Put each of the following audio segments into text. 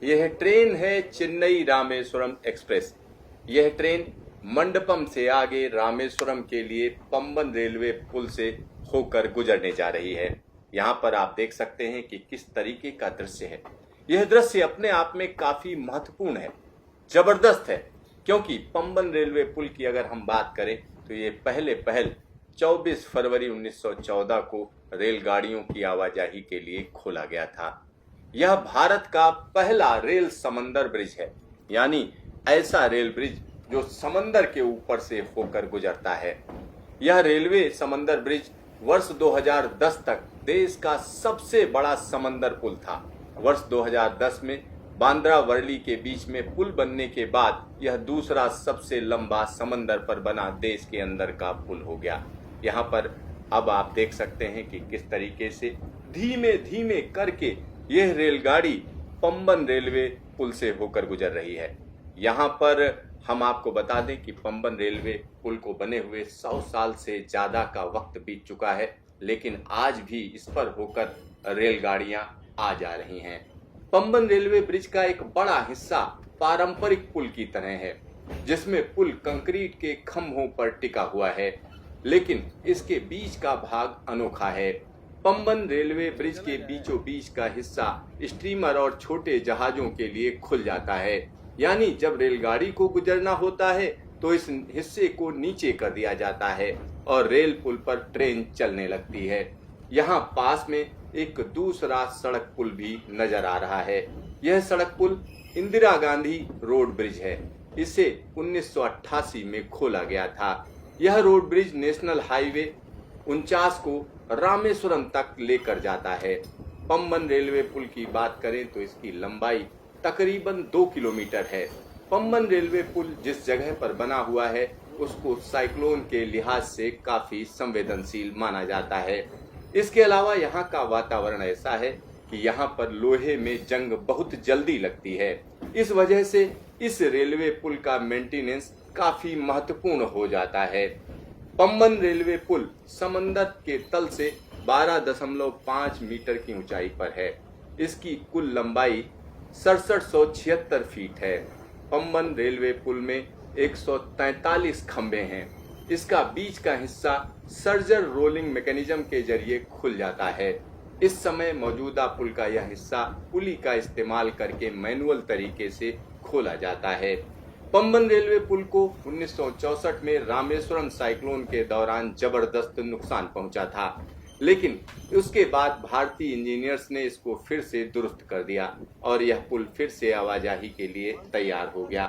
यह ट्रेन है चेन्नई रामेश्वरम एक्सप्रेस। यह ट्रेन मंडपम से आगे रामेश्वरम के लिए पंबन रेलवे पुल से होकर गुजरने जा रही है। यहाँ पर आप देख सकते हैं कि किस तरीके का दृश्य है। यह दृश्य अपने आप में काफी महत्वपूर्ण है, जबरदस्त है, क्योंकि पंबन रेलवे पुल की अगर हम बात करें तो ये पहल 24 फरवरी 1914 को रेलगाड़ियों की आवाजाही के लिए खोला गया था। यह भारत का पहला रेल समंदर ब्रिज है, यानी ऐसा रेल ब्रिज जो समंदर के ऊपर से होकर गुजरता है। यह रेलवे समंदर ब्रिज वर्ष 2010 तक देश का सबसे बड़ा समंदर पुल था। वर्ष 2010 में बांद्रा वर्ली के बीच में पुल बनने के बाद यह दूसरा सबसे लंबा समंदर पर बना देश के अंदर का पुल हो गया। यहाँ पर अब आप देख सकते हैं कि किस तरीके से धीमे धीमे करके यह रेलगाड़ी पंबन रेलवे पुल से होकर गुजर रही है। यहाँ पर हम आपको बता दें कि पंबन रेलवे पुल को बने हुए 100 साल से ज्यादा का वक्त बीत चुका है, लेकिन आज भी इस पर होकर रेलगाड़ियां आ जा रही हैं। पंबन रेलवे ब्रिज का एक बड़ा हिस्सा पारंपरिक पुल की तरह है, जिसमें पुल कंक्रीट के खंभों पर टिका हुआ है, लेकिन इसके बीच का भाग अनोखा है। पंबन रेलवे ब्रिज के बीचों बीच का हिस्सा स्टीमर और छोटे जहाजों के लिए खुल जाता है, यानी जब रेलगाड़ी को गुजरना होता है तो इस हिस्से को नीचे कर दिया जाता है और रेल पुल पर ट्रेन चलने लगती है। यहाँ पास में एक दूसरा सड़क पुल भी नजर आ रहा है। यह सड़क पुल इंदिरा गांधी रोड ब्रिज है। इसे 1988 में खोला गया था। यह रोड ब्रिज नेशनल हाईवे 49 को रामेश्वरम तक लेकर जाता है। पंबन रेलवे पुल की बात करें तो इसकी लंबाई तकरीबन 2 किलोमीटर है। पंबन रेलवे पुल जिस जगह पर बना हुआ है उसको साइक्लोन के लिहाज से काफी संवेदनशील माना जाता है। इसके अलावा यहाँ का वातावरण ऐसा है कि यहाँ पर लोहे में जंग बहुत जल्दी लगती है। इस वजह से इस रेलवे पुल का मेंटेनेंस काफी महत्वपूर्ण हो जाता है। पंबन रेलवे पुल समंदर के तल से 12.5 मीटर की ऊंचाई पर है। इसकी कुल लंबाई 6776 फीट है। पंबन रेलवे पुल में 143 खंभे हैं। इसका बीच का हिस्सा सर्जर रोलिंग मैकेनिज्म के जरिए खुल जाता है। इस समय मौजूदा पुल का यह हिस्सा पुली का इस्तेमाल करके मैनुअल तरीके से खोला जाता है। पंबन रेलवे पुल को 1964 में रामेश्वरम साइक्लोन के दौरान जबरदस्त नुकसान पहुंचा था, लेकिन उसके बाद भारतीय इंजीनियर्स ने इसको फिर से दुरुस्त कर दिया और यह पुल फिर से आवाजाही के लिए तैयार हो गया।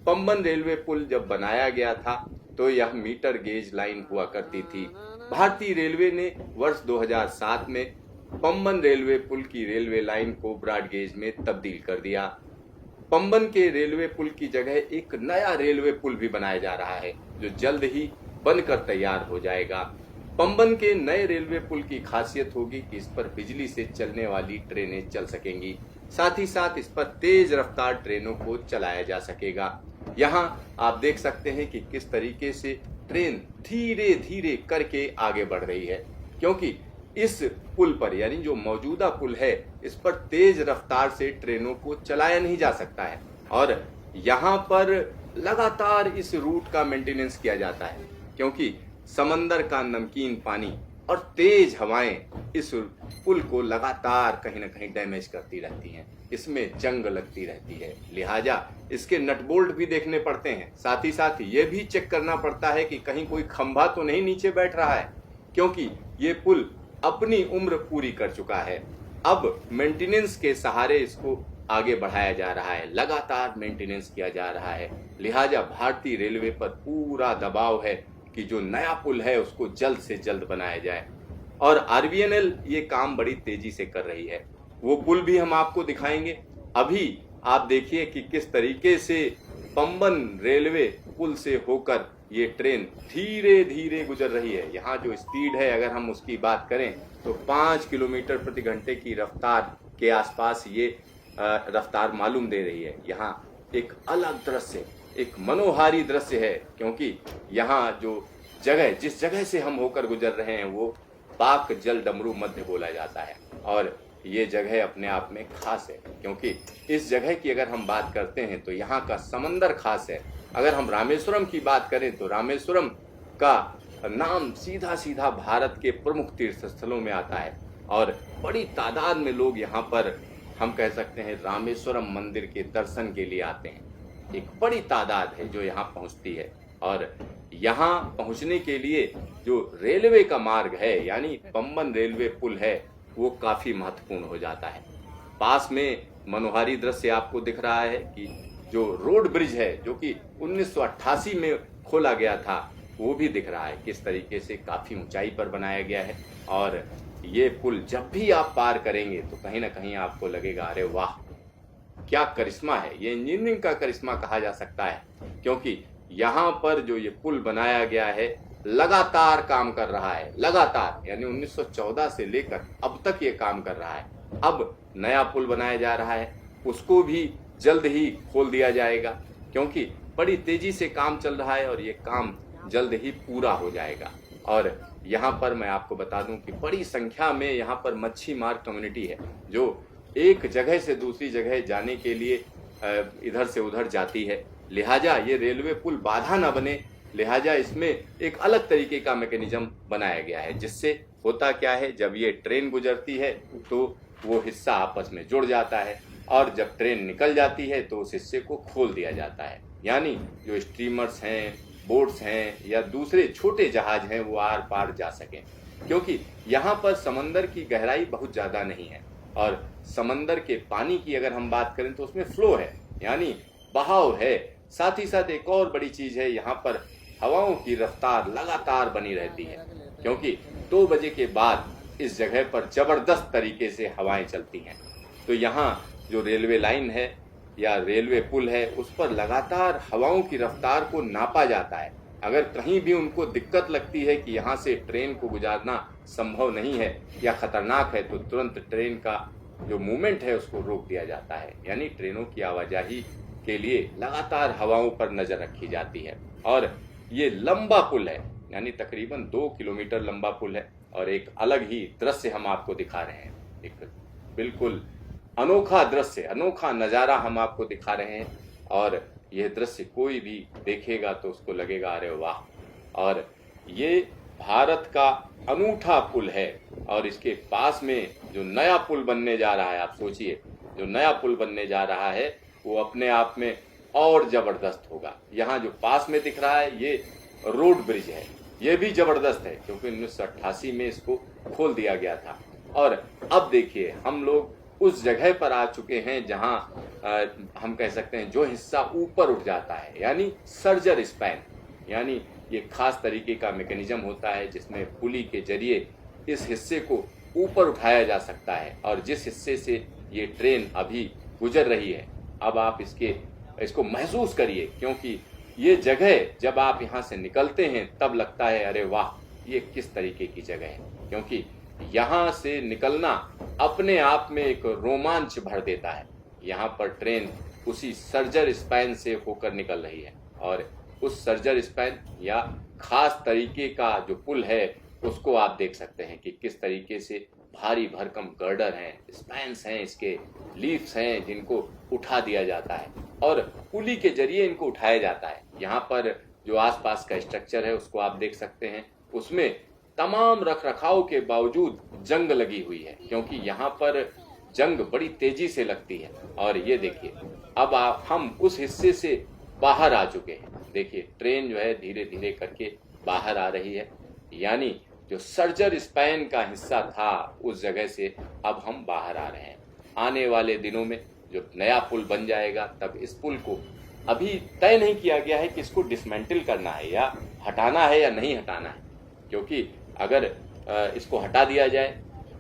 पंबन रेलवे पुल जब बनाया गया था तो यह मीटर गेज लाइन हुआ करती थी। भारतीय रेलवे ने वर्ष 2007 में पंबन रेलवे पुल की रेलवे लाइन को ब्रॉड गेज में तब्दील कर दिया। पंबन के रेलवे पुल की जगह एक नया रेलवे पुल भी बनाया जा रहा है, जो जल्द ही बनकर तैयार हो जाएगा। पंबन के नए रेलवे पुल की खासियत होगी कि इस पर बिजली से चलने वाली ट्रेनें चल सकेंगी। साथ ही साथ इस पर तेज रफ्तार ट्रेनों को चलाया जा सकेगा। यहाँ आप देख सकते हैं कि किस तरीके से ट्रेन धीरे धीरे करके आगे बढ़ रही है, क्योंकि इस पुल पर, यानी जो मौजूदा पुल है, इस पर तेज रफ्तार से ट्रेनों को चलाया नहीं जा सकता है और यहाँ पर लगातार इस रूट का मेंटेनेंस किया जाता है, क्योंकि समंदर का नमकीन पानी और तेज हवाएं इस पुल को लगातार कहीं न कहीं डैमेज करती रहती हैं। इसमें जंग लगती रहती है, लिहाजा इसके नट बोल्ट भी देखने पड़ते हैं। साथ ही साथ ये भी चेक करना पड़ता है कि कहीं कोई खंभा तो नहीं नीचे बैठ रहा है, क्योंकि ये पुल अपनी उम्र पूरी कर चुका है। अब मेंटेनेंस के सहारे इसको आगे बढ़ाया जा रहा है, लगातार मेंटेनेंस किया जा रहा है। लिहाजा भारतीय रेलवे पर पूरा दबाव है कि जो नया पुल है उसको जल्द से जल्द बनाया जाए और आरबीएनएल ये काम बड़ी तेजी से कर रही है। वो पुल भी हम आपको दिखाएंगे। अभी आप देखिए कि किस तरीके से पंबन रेलवे पुल से होकर ये ट्रेन धीरे धीरे गुजर रही है। यहाँ जो स्पीड है, अगर हम उसकी बात करें तो 5 किलोमीटर प्रति घंटे की रफ्तार के आसपास ये रफ्तार मालूम दे रही है। यहाँ एक अलग दृश्य, एक मनोहारी दृश्य है, क्योंकि यहाँ जो जगह, जिस जगह से हम होकर गुजर रहे हैं, वो पाक जल डमरू मध्य बोला जाता है और ये जगह अपने आप में खास है, क्योंकि इस जगह की अगर हम बात करते हैं तो यहाँ का समंदर खास है। अगर हम रामेश्वरम की बात करें तो रामेश्वरम का नाम सीधा सीधा भारत के प्रमुख तीर्थ स्थलों में आता है और बड़ी तादाद में लोग यहाँ पर, हम कह सकते हैं, रामेश्वरम मंदिर के दर्शन के लिए आते हैं। एक बड़ी तादाद है जो यहाँ पहुँचती है और यहाँ पहुँचने के लिए जो रेलवे का मार्ग है यानी पंबन रेलवे पुल है वो काफी महत्वपूर्ण हो जाता है। पास में मनोहारी दृश्य आपको दिख रहा है कि जो रोड ब्रिज है जो कि 1988 में खोला गया था वो भी दिख रहा है, किस तरीके से काफी ऊंचाई पर बनाया गया है। और ये पुल जब भी आप पार करेंगे तो कहीं ना कहीं आपको लगेगा अरे वाह क्या करिश्मा है, ये इंजीनियरिंग का करिश्मा कहा जा सकता है, क्योंकि यहाँ पर जो ये पुल बनाया गया है लगातार काम कर रहा है, लगातार, यानी 1914 से लेकर अब तक ये काम कर रहा है। अब नया पुल बनाया जा रहा है, उसको भी जल्द ही खोल दिया जाएगा, क्योंकि बड़ी तेजी से काम चल रहा है और ये काम जल्द ही पूरा हो जाएगा। और यहाँ पर मैं आपको बता दूं कि बड़ी संख्या में यहाँ पर मच्छी मार कम्युनिटी है जो एक जगह से दूसरी जगह जाने के लिए इधर से उधर जाती है। लिहाजा ये रेलवे पुल बाधा न बने, लिहाजा इसमें एक अलग तरीके का मैकेनिज्म बनाया गया है, जिससे होता क्या है, जब ये ट्रेन गुजरती है तो वो हिस्सा आपस में जुड़ जाता है और जब ट्रेन निकल जाती है तो उस हिस्से को खोल दिया जाता है, यानी जो स्टीमर्स हैं, बोट्स हैं या दूसरे छोटे जहाज हैं वो आर पार जा सकें, क्योंकि यहाँ पर समंदर की गहराई बहुत ज़्यादा नहीं है और समंदर के पानी की अगर हम बात करें तो उसमें फ्लो है, यानी बहाव है। साथ ही साथ एक और बड़ी चीज़ है, यहाँ पर हवाओं की रफ्तार लगातार बनी रहती है, क्योंकि 2 बजे के बाद इस जगह पर जबरदस्त तरीके से हवाएं चलती हैं। तो यहाँ जो रेलवे लाइन है या रेलवे पुल है उस पर लगातार हवाओं की रफ्तार को नापा जाता है। अगर कहीं भी उनको दिक्कत लगती है कि यहाँ से ट्रेन को गुजारना संभव नहीं है या खतरनाक है तो तुरंत ट्रेन का जो मूवमेंट है उसको रोक दिया जाता है, यानी ट्रेनों की आवाजाही के लिए लगातार हवाओं पर नजर रखी जाती है। और ये लंबा पुल है, यानी तकरीबन 2 किलोमीटर लंबा पुल है और एक अलग ही दृश्य हम आपको दिखा रहे हैं, एक बिल्कुल अनोखा दृश्य, अनोखा नज़ारा हम आपको दिखा रहे हैं। और यह दृश्य कोई भी देखेगा तो उसको लगेगा अरे वाह। और ये भारत का अनूठा पुल है और इसके पास में जो नया पुल बनने जा रहा है, आप सोचिए जो नया पुल बनने जा रहा है वो अपने आप में और जबरदस्त होगा। यहाँ जो पास में दिख रहा है ये रोड ब्रिज है, ये भी जबरदस्त है क्योंकि 1988 में इसको खोल दिया गया था। और अब देखिए हम लोग उस जगह पर आ चुके हैं जहाँ हम कह सकते हैं जो हिस्सा ऊपर उठ जाता है, यानी सर्जर स्पैन, यानी ये खास तरीके का मैकेनिज्म होता है जिसमें पुली के जरिए इस हिस्से को ऊपर उठाया जा सकता है। और जिस हिस्से से ये ट्रेन अभी गुजर रही है, अब आप इसको महसूस करिए, क्योंकि ये जगह जब आप यहाँ से निकलते हैं तब लगता है अरे वाह ये किस तरीके की जगह है, क्योंकि यहाँ से निकलना अपने आप में एक रोमांच भर देता है। यहाँ पर ट्रेन उसी सर्जर स्पैन से होकर निकल रही है और उस सर्जर स्पैन या खास तरीके का जो पुल है उसको आप देख सकते हैं कि किस तरीके से भारी भरकम गर्डर हैं, स्पैन्स हैं, इसके लीफ्स हैं जिनको उठा दिया जाता है और पुली के जरिए इनको उठाया जाता है। यहाँ पर जो आसपास का स्ट्रक्चर है उसको आप देख सकते हैं, उसमें तमाम रखरखाव के बावजूद जंग लगी हुई है, क्योंकि यहाँ पर जंग बड़ी तेजी से लगती है। और ये देखिए अब हम उस हिस्से से बाहर आ चुके हैं, देखिए ट्रेन जो है धीरे धीरे करके बाहर आ रही है, यानी जो सर्जर स्पैन का हिस्सा था उस जगह से अब हम बाहर आ रहे हैं। आने वाले दिनों में जो नया पुल बन जाएगा तब इस पुल को अभी तय नहीं किया गया है कि इसको डिसमेंटल करना है या हटाना है या नहीं हटाना है, क्योंकि अगर इसको हटा दिया जाए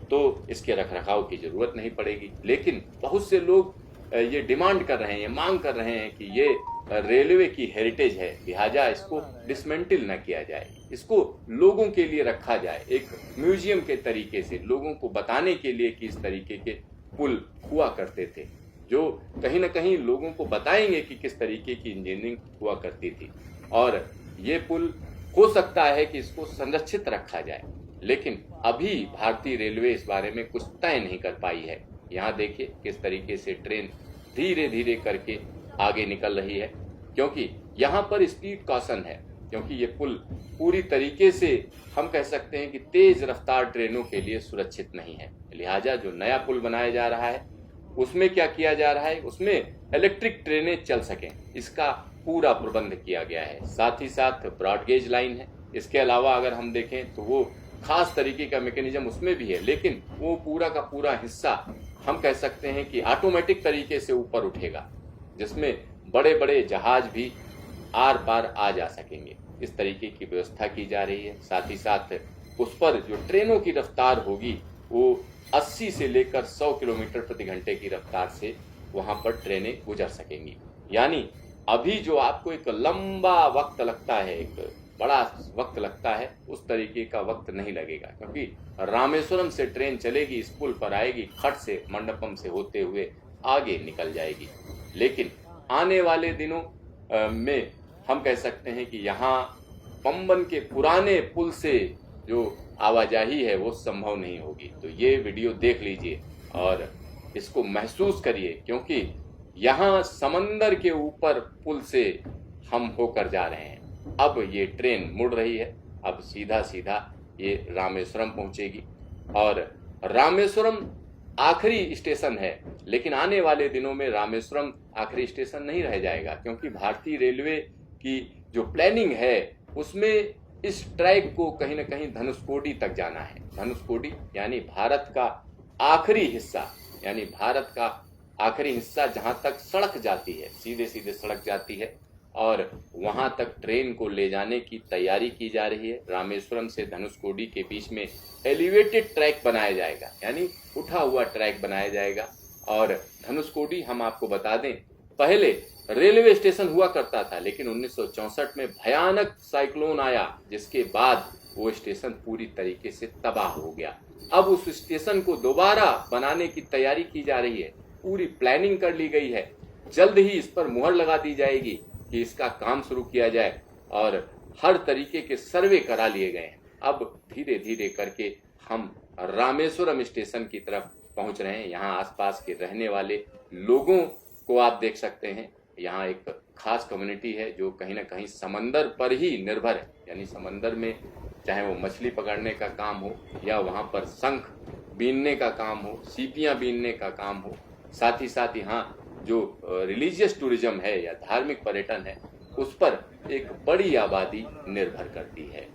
तो इसके रखरखाव की जरूरत नहीं पड़ेगी। लेकिन बहुत से लोग ये डिमांड कर रहे हैं, ये मांग कर रहे हैं कि ये रेलवे की हेरिटेज है, लिहाजा इसको डिसमेंटल न किया जाए, इसको लोगों के लिए रखा जाए, एक म्यूजियम के तरीके से लोगों को बताने के लिए कि इस तरीके के पुल हुआ करते थे, जो कहीं ना कहीं लोगों को बताएंगे कि किस तरीके की इंजीनियरिंग हुआ करती थी। और ये पुल हो सकता है कि इसको संरक्षित रखा जाए, लेकिन अभी भारतीय रेलवे इस बारे में कुछ तय नहीं कर पाई है। यहाँ देखिए किस तरीके से ट्रेन धीरे धीरे करके आगे निकल रही है, क्योंकि यहाँ पर स्पीड कॉशन है, क्योंकि ये पुल पूरी तरीके से हम कह सकते हैं कि तेज रफ्तार ट्रेनों के लिए सुरक्षित नहीं है। लिहाजा जो नया पुल बनाया जा रहा है उसमें क्या किया जा रहा है, उसमें इलेक्ट्रिक ट्रेनें चल सकें, इसका पूरा प्रबंध किया गया है। साथ ही साथ ब्रॉडगेज लाइन है। इसके अलावा अगर हम देखें तो वो खास तरीके का मैकेनिज्म उसमें भी है, लेकिन वो पूरा का पूरा हिस्सा हम कह सकते हैं कि ऑटोमेटिक तरीके से ऊपर उठेगा, जिसमें बड़े बड़े जहाज भी आर पार आ जा सकेंगे। इस तरीके की व्यवस्था की जा रही है। साथ ही साथ उस पर जो ट्रेनों की रफ्तार होगी वो 80 से लेकर 100 किलोमीटर प्रति घंटे की रफ्तार से वहां पर ट्रेनें गुजर सकेंगी। यानी अभी जो आपको एक लंबा वक्त लगता है, एक बड़ा वक्त लगता है, उस तरीके का वक्त नहीं लगेगा, क्योंकि रामेश्वरम से ट्रेन चलेगी, इस पुल पर आएगी, खट से मंडपम से होते हुए आगे निकल जाएगी। लेकिन आने वाले दिनों में हम कह सकते हैं कि यहाँ पंबन के पुराने पुल से जो आवाजाही है वो संभव नहीं होगी। तो ये वीडियो देख लीजिए और इसको महसूस करिए, क्योंकि यहाँ समंदर के ऊपर पुल से हम होकर जा रहे हैं। अब ये ट्रेन मुड़ रही है, अब सीधा सीधा ये रामेश्वरम पहुंचेगी और रामेश्वरम आखिरी स्टेशन है। लेकिन आने वाले दिनों में रामेश्वरम आखिरी स्टेशन नहीं रह जाएगा, क्योंकि भारतीय रेलवे की जो प्लानिंग है उसमें इस ट्रैक को कहीं ना कहीं धनुषकोडी तक जाना है। धनुषकोडी यानी भारत का आखिरी हिस्सा, यानी भारत का आखिरी हिस्सा जहां तक सड़क जाती है, सीधे सीधे सड़क जाती है, और वहां तक ट्रेन को ले जाने की तैयारी की जा रही है। रामेश्वरम से धनुषकोडी के बीच में एलिवेटेड ट्रैक बनाया जाएगा, यानी उठा हुआ ट्रैक बनाया जाएगा। और धनुषकोडी हम आपको बता दें, पहले रेलवे स्टेशन हुआ करता था, लेकिन 1964 में भयानक साइक्लोन आया, जिसके बाद वो स्टेशन पूरी तरीके से तबाह हो गया। अब उस स्टेशन को दोबारा बनाने की तैयारी की जा रही है, पूरी प्लानिंग कर ली गई है। जल्द ही इस पर मुहर लगा दी जाएगी कि इसका काम शुरू किया जाए, और हर तरीके के सर्वे करा लिए गए हैं। अब धीरे धीरे करके हम रामेश्वरम स्टेशन की तरफ पहुंच रहे हैं। यहाँ आसपास के रहने वाले लोगों को आप देख सकते हैं। यहाँ एक खास कम्युनिटी है जो कहीं ना कहीं समंदर पर ही निर्भर है, यानी समंदर में चाहे वो मछली पकड़ने का काम हो या वहाँ पर शंख बीनने का काम हो, सीपियाँ बीनने का काम हो। साथ ही साथ यहाँ जो रिलीजियस टूरिज्म है या धार्मिक पर्यटन है, उस पर एक बड़ी आबादी निर्भर करती है।